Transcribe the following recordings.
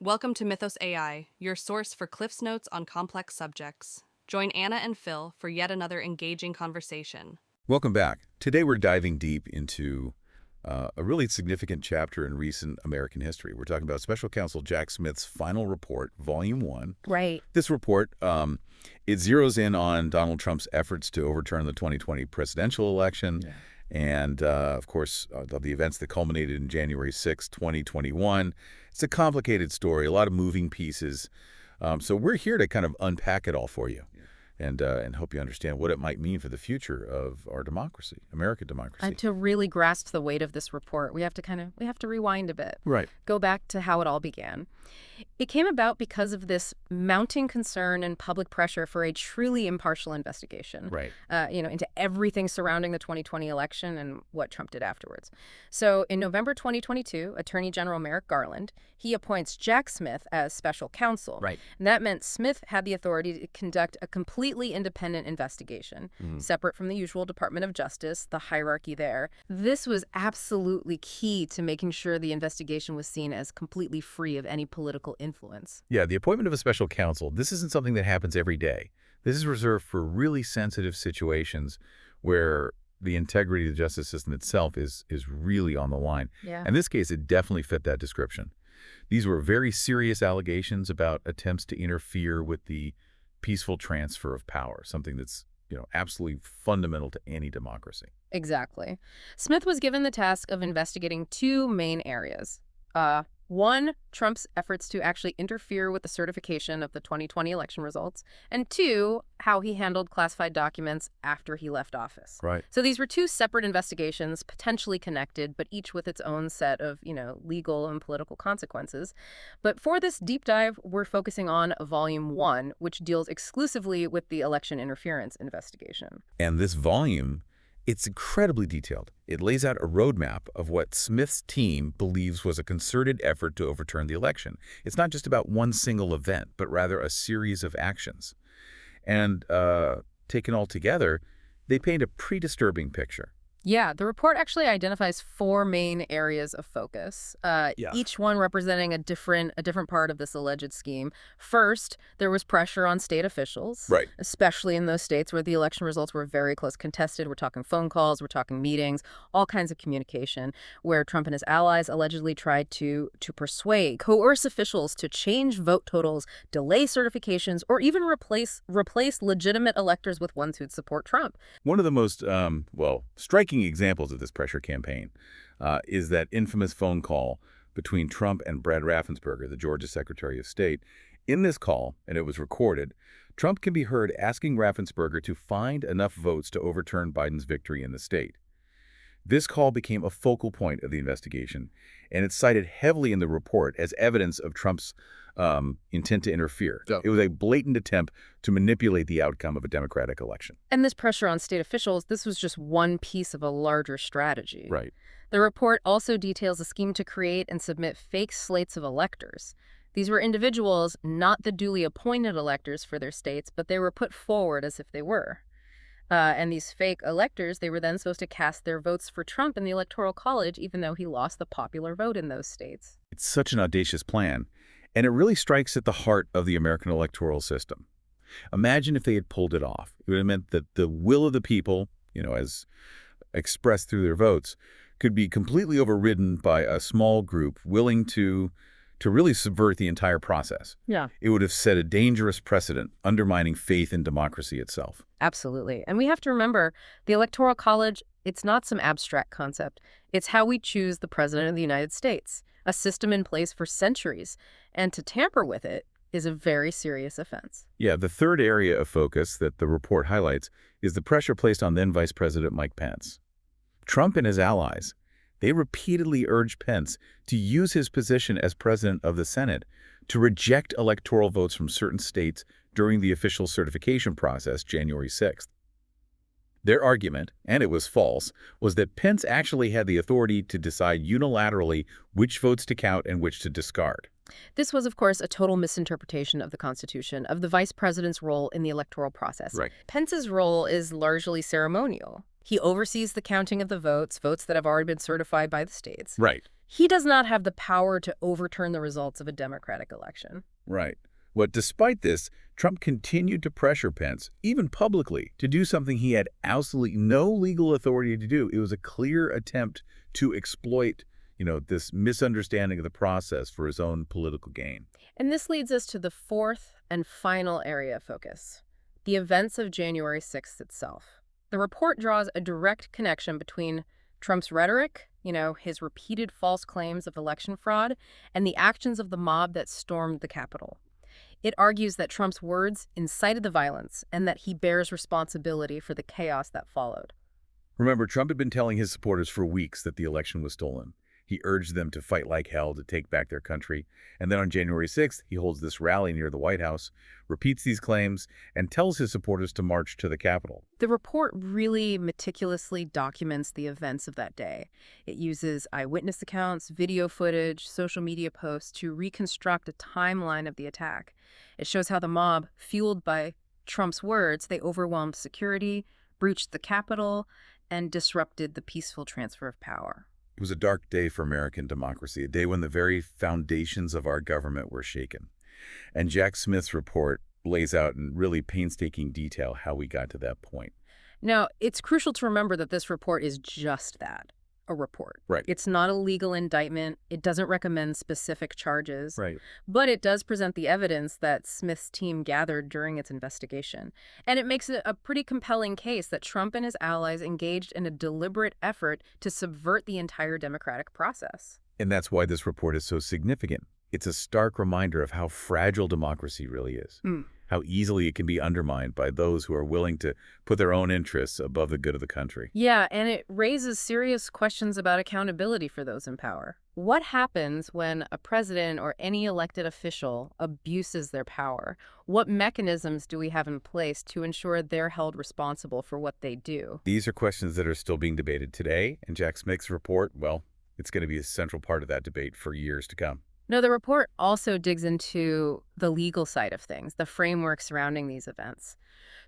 Welcome to Mythos AI, your source for Cliff's Notes on complex subjects. Join Anna and Phil for yet another engaging conversation. Welcome back. Today we're diving deep into a really significant chapter in recent American history. We're talking about Special Counsel Jack Smith's final report, Volume 1. Right. This report, it zeroes in on Donald Trump's efforts to overturn the 2020 presidential election and, of course, the events that culminated in January 6, 2021. It's a complicated story, a lot of moving pieces. So we're here to kind of unpack it all for you. And hope you understand what it might mean for the future of our democracy, American democracy. And to really grasp the weight of this report, we have to rewind a bit. Right. Go back to how it all began. It came about because of this mounting concern and public pressure for a truly impartial investigation. Right. Into everything surrounding the 2020 election and what Trump did afterwards. So in November 2022, Attorney General Merrick Garland, he appoints Jack Smith as special counsel. Right. And that meant Smith had the authority to conduct a completely independent investigation, separate from the usual Department of Justice, the hierarchy there. This was absolutely key to making sure the investigation was seen as completely free of any political influence. Yeah, the appointment of a special counsel, this isn't something that happens every day. This is reserved for really sensitive situations where the integrity of the justice system itself is really on the line. Yeah. In this case, it definitely fit that description. These were very serious allegations about attempts to interfere with the peaceful transfer of power, something that's, absolutely fundamental to any democracy. Exactly. Smith was given the task of investigating two main areas. One, Trump's efforts to actually interfere with the certification of the 2020 election results, and two, how he handled classified documents after he left office. Right. So these were two separate investigations, potentially connected, but each with its own set of, legal and political consequences. But for this deep dive, we're focusing on Volume 1, which deals exclusively with the election interference investigation. And this volume, it's incredibly detailed. It lays out a roadmap of what Smith's team believes was a concerted effort to overturn the election. It's not just about one single event, but rather a series of actions. And taken all together, they paint a pretty disturbing picture. Yeah, the report actually identifies four main areas of focus, each one representing a different part of this alleged scheme. First, there was pressure on state officials, Right. especially in those states where the election results were very close contested. We're talking phone calls, we're talking meetings, all kinds of communication, where Trump and his allies allegedly tried to persuade, coerce officials to change vote totals, delay certifications, or even replace legitimate electors with ones who'd support Trump. One of the most, striking examples of this pressure campaign is that infamous phone call between Trump and Brad Raffensperger, the Georgia Secretary of State. In this call, and it was recorded, Trump can be heard asking Raffensperger to find enough votes to overturn Biden's victory in the state. This call became a focal point of the investigation, and it's cited heavily in the report as evidence of Trump's intent to interfere. Yeah. It was a blatant attempt to manipulate the outcome of a Democratic election. And this pressure on state officials, this was just one piece of a larger strategy. Right. The report also details a scheme to create and submit fake slates of electors. These were individuals, not the duly appointed electors for their states, but they were put forward as if they were. And these fake electors, they were then supposed to cast their votes for Trump in the Electoral College, even though he lost the popular vote in those states. It's such an audacious plan, and it really strikes at the heart of the American electoral system. Imagine if they had pulled it off. It would have meant that the will of the people, as expressed through their votes, could be completely overridden by a small group willing to really subvert the entire process. Yeah. It would have set a dangerous precedent, undermining faith in democracy itself. Absolutely. And we have to remember, the Electoral College, it's not some abstract concept. It's how we choose the President of the United States, a system in place for centuries. And to tamper with it is a very serious offense. Yeah, the third area of focus that the report highlights is the pressure placed on then Vice President Mike Pence. Trump and his allies, they repeatedly urged Pence to use his position as president of the Senate to reject electoral votes from certain states during the official certification process January 6th. Their argument, and it was false, was that Pence actually had the authority to decide unilaterally which votes to count and which to discard. This was, of course, a total misinterpretation of the Constitution, of the vice president's role in the electoral process. Right. Pence's role is largely ceremonial. He oversees the counting of the votes that have already been certified by the states. Right. He does not have the power to overturn the results of a Democratic election. Right. But despite this, Trump continued to pressure Pence, even publicly, to do something he had absolutely no legal authority to do. It was a clear attempt to exploit, this misunderstanding of the process for his own political gain. And this leads us to the fourth and final area of focus, the events of January 6th itself. The report draws a direct connection between Trump's rhetoric, his repeated false claims of election fraud, and the actions of the mob that stormed the Capitol. It argues that Trump's words incited the violence and that he bears responsibility for the chaos that followed. Remember, Trump had been telling his supporters for weeks that the election was stolen. He urged them to fight like hell to take back their country. And then on January 6th, he holds this rally near the White House, repeats these claims, and tells his supporters to march to the Capitol. The report really meticulously documents the events of that day. It uses eyewitness accounts, video footage, social media posts to reconstruct a timeline of the attack. It shows how the mob, fueled by Trump's words, they overwhelmed security, breached the Capitol, and disrupted the peaceful transfer of power. It was a dark day for American democracy, a day when the very foundations of our government were shaken. And Jack Smith's report lays out in really painstaking detail how we got to that point. Now, it's crucial to remember that this report is just that, a report. Right. It's not a legal indictment. It doesn't recommend specific charges. Right. But it does present the evidence that Smith's team gathered during its investigation. And it makes it a pretty compelling case that Trump and his allies engaged in a deliberate effort to subvert the entire democratic process. And that's why this report is so significant. It's a stark reminder of how fragile democracy really is. How easily it can be undermined by those who are willing to put their own interests above the good of the country. Yeah, and it raises serious questions about accountability for those in power. What happens when a president or any elected official abuses their power? What mechanisms do we have in place to ensure they're held responsible for what they do? These are questions that are still being debated today, and Jack Smith's report, well, it's going to be a central part of that debate for years to come. No, the report also digs into the legal side of things, the framework surrounding these events.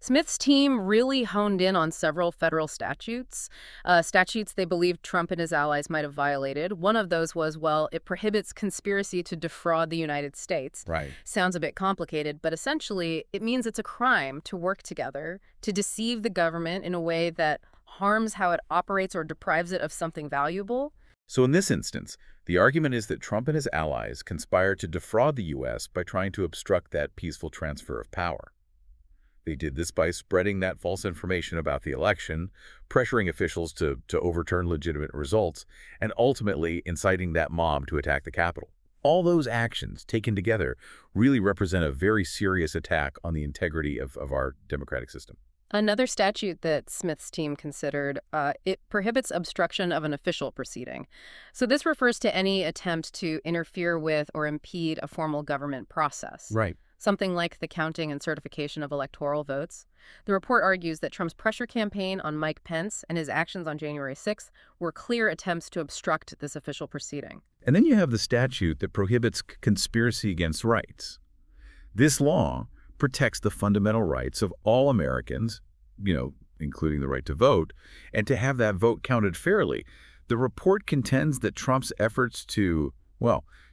Smith's team really honed in on several federal statutes, statutes they believed Trump and his allies might have violated. One of those was, it prohibits conspiracy to defraud the United States. Right. Sounds a bit complicated, but essentially it means it's a crime to work together, to deceive the government in a way that harms how it operates or deprives it of something valuable. So in this instance, the argument is that Trump and his allies conspired to defraud the U.S. by trying to obstruct that peaceful transfer of power. They did this by spreading that false information about the election, pressuring officials to overturn legitimate results, and ultimately inciting that mob to attack the Capitol. All those actions, taken together, really represent a very serious attack on the integrity of our democratic system. Another statute that Smith's team considered, it prohibits obstruction of an official proceeding. So this refers to any attempt to interfere with or impede a formal government process. Right. Something like the counting and certification of electoral votes. The report argues that Trump's pressure campaign on Mike Pence and his actions on January 6th were clear attempts to obstruct this official proceeding. And then you have the statute that prohibits conspiracy against rights. This law protects the fundamental rights of all Americans, including the right to vote, and to have that vote counted fairly. The report contends that Trump's efforts to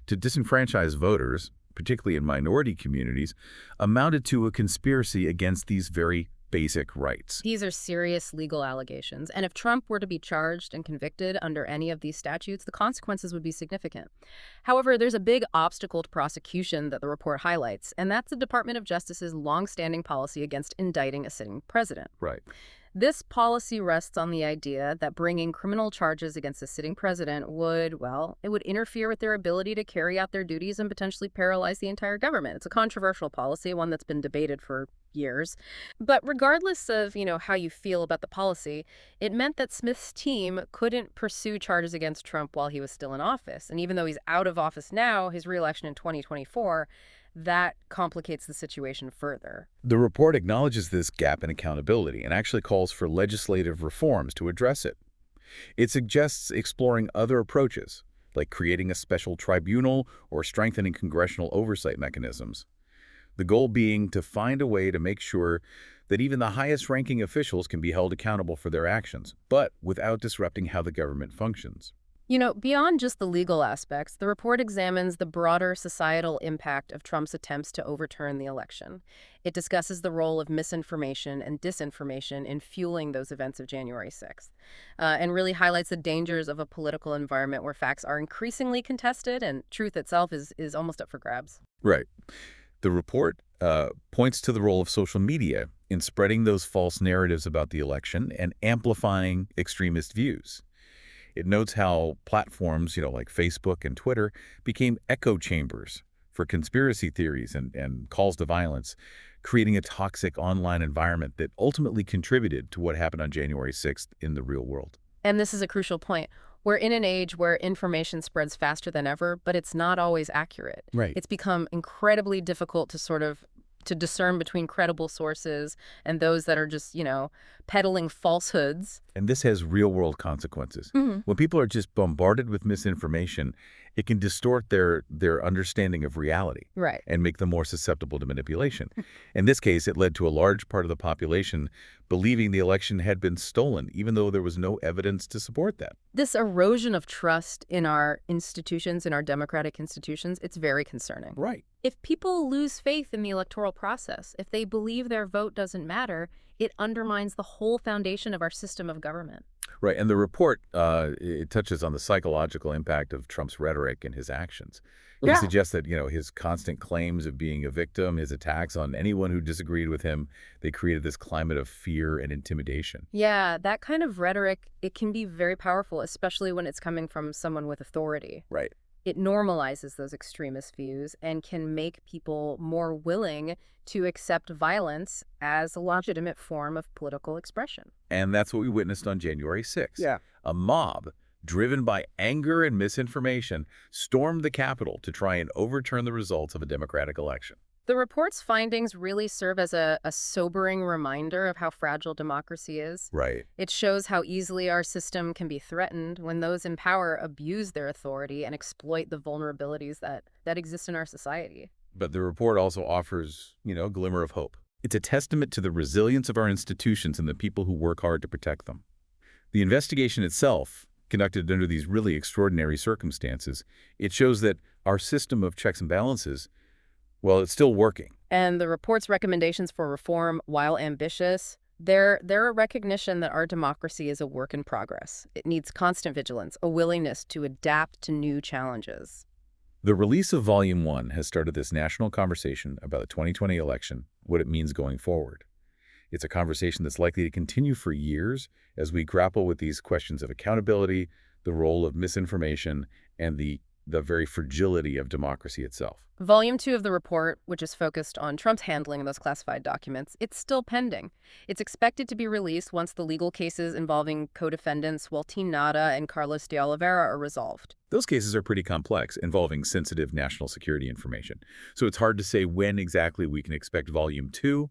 disenfranchise voters, particularly in minority communities, amounted to a conspiracy against these very basic rights. These are serious legal allegations, and if Trump were to be charged and convicted under any of these statutes, the consequences would be significant. However, there's a big obstacle to prosecution that the report highlights, and that's the Department of Justice's longstanding policy against indicting a sitting president. Right. This policy rests on the idea that bringing criminal charges against a sitting president would interfere with their ability to carry out their duties and potentially paralyze the entire government. It's a controversial policy, one that's been debated for years. But regardless of, how you feel about the policy, it meant that Smith's team couldn't pursue charges against Trump while he was still in office. And even though he's out of office now, his re-election in 2024, that complicates the situation further. The report acknowledges this gap in accountability and actually calls for legislative reforms to address it. It suggests exploring other approaches, like creating a special tribunal or strengthening congressional oversight mechanisms. The goal being to find a way to make sure that even the highest-ranking officials can be held accountable for their actions, but without disrupting how the government functions. Beyond just the legal aspects, the report examines the broader societal impact of Trump's attempts to overturn the election. It discusses the role of misinformation and disinformation in fueling those events of January 6th, and really highlights the dangers of a political environment where facts are increasingly contested and truth itself is almost up for grabs. Right. The report points to the role of social media in spreading those false narratives about the election and amplifying extremist views. It notes how platforms, like Facebook and Twitter, became echo chambers for conspiracy theories and calls to violence, creating a toxic online environment that ultimately contributed to what happened on January 6th in the real world. And this is a crucial point. We're in an age where information spreads faster than ever, but it's not always accurate. Right. It's become incredibly difficult to discern between credible sources and those that are just, peddling falsehoods. And this has real-world consequences. When people are just bombarded with misinformation, it can distort their understanding of reality. Right. And make them more susceptible to manipulation. In this case, it led to a large part of the population believing the election had been stolen, even though there was no evidence to support that. This erosion of trust in our institutions, in our democratic institutions, it's very concerning. Right. If people lose faith in the electoral process, if they believe their vote doesn't matter, it undermines the whole foundation of our system of government. Right, and the report, it touches on the psychological impact of Trump's rhetoric and his actions. He suggests that, his constant claims of being a victim, his attacks on anyone who disagreed with him, they created this climate of fear and intimidation. Yeah, that kind of rhetoric, it can be very powerful, especially when it's coming from someone with authority. Right. It normalizes those extremist views and can make people more willing to accept violence as a legitimate form of political expression. And that's what we witnessed on January 6th. Yeah. A mob, driven by anger and misinformation, stormed the Capitol to try and overturn the results of a democratic election. The report's findings really serve as a sobering reminder of how fragile democracy is. Right. It shows how easily our system can be threatened when those in power abuse their authority and exploit the vulnerabilities that exist in our society. But the report also offers, a glimmer of hope. It's a testament to the resilience of our institutions and the people who work hard to protect them. The investigation itself, conducted under these really extraordinary circumstances, it shows that our system of checks and balances, well, it's still working. And the report's recommendations for reform, while ambitious, they're a recognition that our democracy is a work in progress. It needs constant vigilance, a willingness to adapt to new challenges. The release of Volume 1 has started this national conversation about the 2020 election, what it means going forward. It's a conversation that's likely to continue for years as we grapple with these questions of accountability, the role of misinformation, and the very fragility of democracy itself. Volume 2 of the report, which is focused on Trump's handling of those classified documents, it's still pending. It's expected to be released once the legal cases involving co-defendants Joaquin Nada and Carlos de Oliveira are resolved. Those cases are pretty complex, involving sensitive national security information. So it's hard to say when exactly we can expect Volume 2,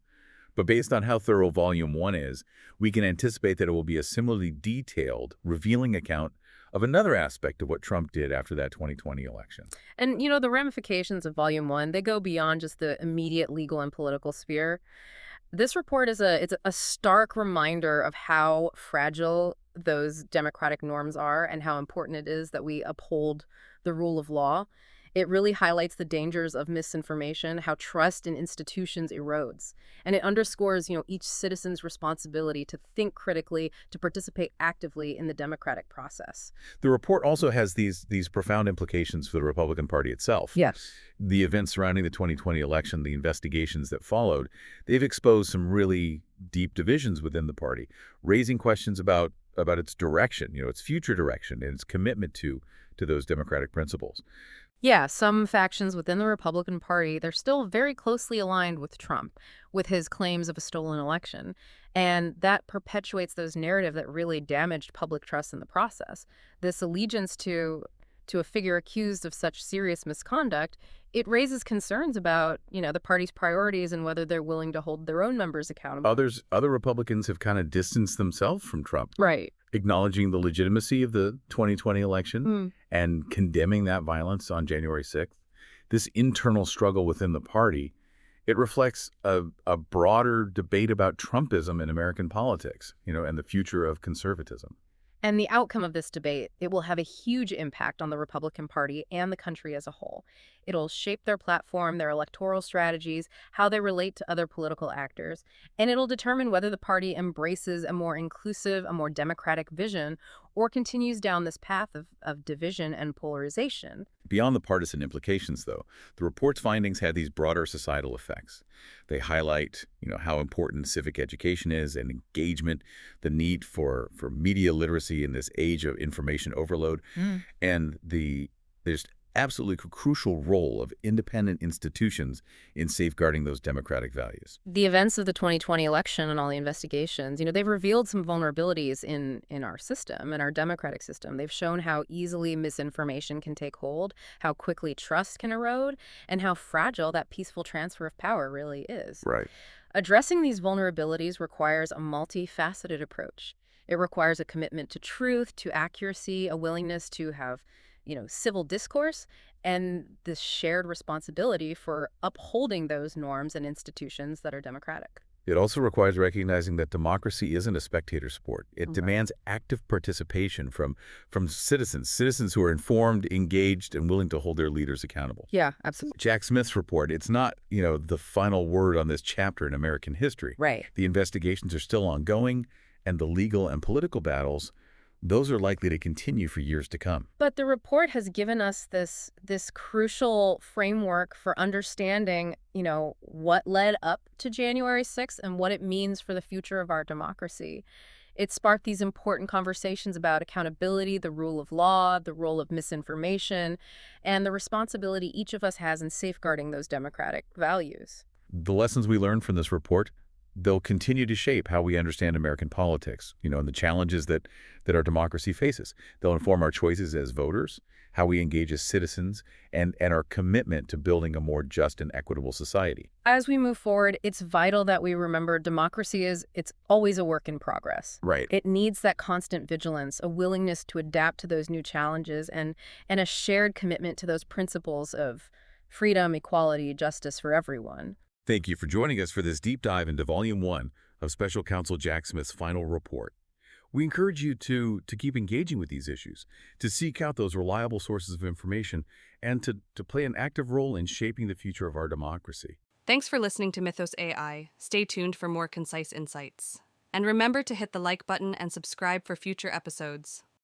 but based on how thorough Volume 1 is, we can anticipate that it will be a similarly detailed, revealing account of another aspect of what Trump did after that 2020 election. And, the ramifications of Volume 1, they go beyond just the immediate legal and political sphere. This report is a stark reminder of how fragile those democratic norms are and how important it is that we uphold the rule of law. It really highlights the dangers of misinformation, how trust in institutions erodes. And it underscores, each citizen's responsibility to think critically, to participate actively in the democratic process. The report also has these profound implications for the Republican Party itself. Yes. The events surrounding the 2020 election, the investigations that followed, they've exposed some really deep divisions within the party, raising questions about its direction, its future direction, and its commitment to those democratic principles. Yeah, some factions within the Republican Party, they're still very closely aligned with Trump, with his claims of a stolen election. And that perpetuates those narratives that really damaged public trust in the process. This allegiance to a figure accused of such serious misconduct, it raises concerns about, the party's priorities and whether they're willing to hold their own members accountable. Other Republicans have kind of distanced themselves from Trump. Right. Acknowledging the legitimacy of the 2020 election and condemning that violence on January 6th. This internal struggle within the party, it reflects a broader debate about Trumpism in American politics, and the future of conservatism. And the outcome of this debate, it will have a huge impact on the Republican Party and the country as a whole. It'll shape their platform, their electoral strategies, how they relate to other political actors, and it'll determine whether the party embraces a more inclusive, a more democratic vision, or continues down this path of division and polarization. Beyond the partisan implications, though, the report's findings had these broader societal effects. They highlight, how important civic education is and engagement, the need for media literacy in this age of information overload, and there's absolutely crucial role of independent institutions in safeguarding those democratic values. The events of the 2020 election and all the investigations, they've revealed some vulnerabilities in our system, in our democratic system. They've shown how easily misinformation can take hold, how quickly trust can erode, and how fragile that peaceful transfer of power really is. Right. Addressing these vulnerabilities requires a multifaceted approach. It requires a commitment to truth, to accuracy, a willingness to have civil discourse, and this shared responsibility for upholding those norms and institutions that are democratic. It also requires recognizing that democracy isn't a spectator sport. It Right. demands active participation from citizens who are informed, engaged, and willing to hold their leaders accountable. Yeah, absolutely. Jack Smith's report, it's not, the final word on this chapter in American history. Right. The investigations are still ongoing, and the legal and political battles, those are likely to continue for years to come. But the report has given us this crucial framework for understanding, what led up to January 6th and what it means for the future of our democracy. It sparked these important conversations about accountability, the rule of law, the role of misinformation, and the responsibility each of us has in safeguarding those democratic values. The lessons we learned from this report, they'll continue to shape how we understand American politics, and the challenges that our democracy faces. They'll inform our choices as voters, how we engage as citizens, and our commitment to building a more just and equitable society. As we move forward, it's vital that we remember democracy it's always a work in progress. Right. It needs that constant vigilance, a willingness to adapt to those new challenges, and a shared commitment to those principles of freedom, equality, justice for everyone. Thank you for joining us for this deep dive into Volume 1 of Special Counsel Jack Smith's final report. We encourage you to keep engaging with these issues, to seek out those reliable sources of information, and to play an active role in shaping the future of our democracy. Thanks for listening to Mythos AI. Stay tuned for more concise insights. And remember to hit the like button and subscribe for future episodes.